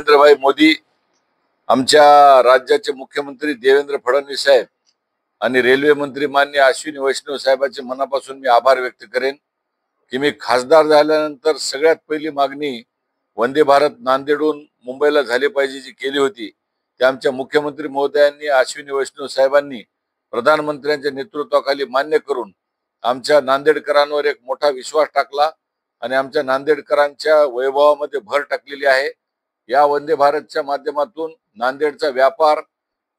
नरेंद्रभाई मोदी, आमच्या राज्याचे मुख्यमंत्री देवेंद्र फडणवीस साहेब आणि रेल्वे मंत्री मान्य अश्विनी वैष्णव साहेबांचे मनापासून मी आभार व्यक्त करेन की मी खासदार झाल्यानंतर सगळ्यात पहिली मागणी वंदे भारत नांदेडहून मुंबईला झाली पाहिजे जी केली होती ते आमच्या मुख्यमंत्री महोदयांनी अश्विनी वैष्णव साहेबांनी प्रधानमंत्र्यांच्या नेतृत्वाखाली मान्य करून आमच्या नांदेडकरांवर एक मोठा विश्वास टाकला आणि आमच्या नांदेडकरांच्या वैभवामध्ये भर टाकलेली आहे। या वंदे भारतच्या माध्यमातून नांदेडचा व्यापार,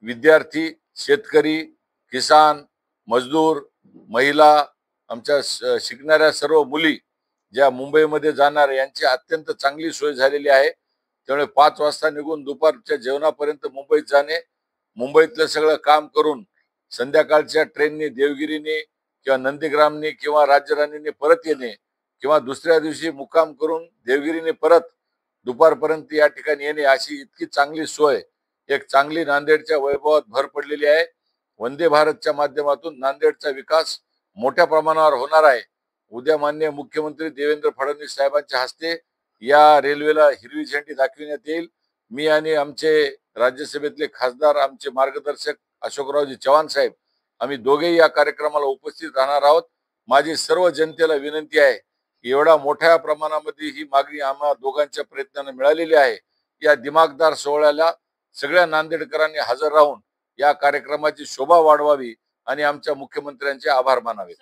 विद्यार्थी, शेतकरी, किसान, मजदूर, महिला, आमच्या शिकणाऱ्या सर्व मुली ज्या मुंबईमध्ये जाणार यांची अत्यंत चांगली सोय झालेली आहे। त्यामुळे 5 वाजता निघून दुपारच्या जेवणापर्यंत मुंबईत जाणे, मुंबईतलं सगळं काम करून संध्याकाळच्या ट्रेननी देवगिरीने किंवा नंदीग्रामने किंवा राज्यराणीने परत येणे किंवा दुसऱ्या दिवशी मुक्काम करून देवगिरीने परत दुपारपर्यंत या ठिकाणी येणे अशी इतकी चांगली सोय, एक चांगली नांदेडच्या वैभवात भर पडलेली आहे। वंदे भारतच्या माध्यमातून नांदेडचा विकास मोठ्या प्रमाणावर होणार आहे। उद्या माननीय मुख्यमंत्री देवेंद्र फडणवीस साहेबांच्या हस्ते या रेल्वेला हिरवी झेंडी दाखविण्यात येईल। मी आणि आमचे राज्यसभेतले खासदार, आमचे मार्गदर्शक अशोकरावजी चव्हाण साहेब, आम्ही दोघेही या कार्यक्रमाला उपस्थित राहणार आहोत। माझी सर्व जनतेला विनंती आहे की एवढा मोठ्या प्रमाणामध्ये ही मागणी आम्हा दोघांच्या प्रयत्नाने मिळालेली आहे। या दिमागदार सोहळ्याला सगळ्या नांदेडकरांनी हजर राहून या कार्यक्रमाची शोभा वाढवावी आणि आमच्या मुख्यमंत्र्यांचे आभार मानावे।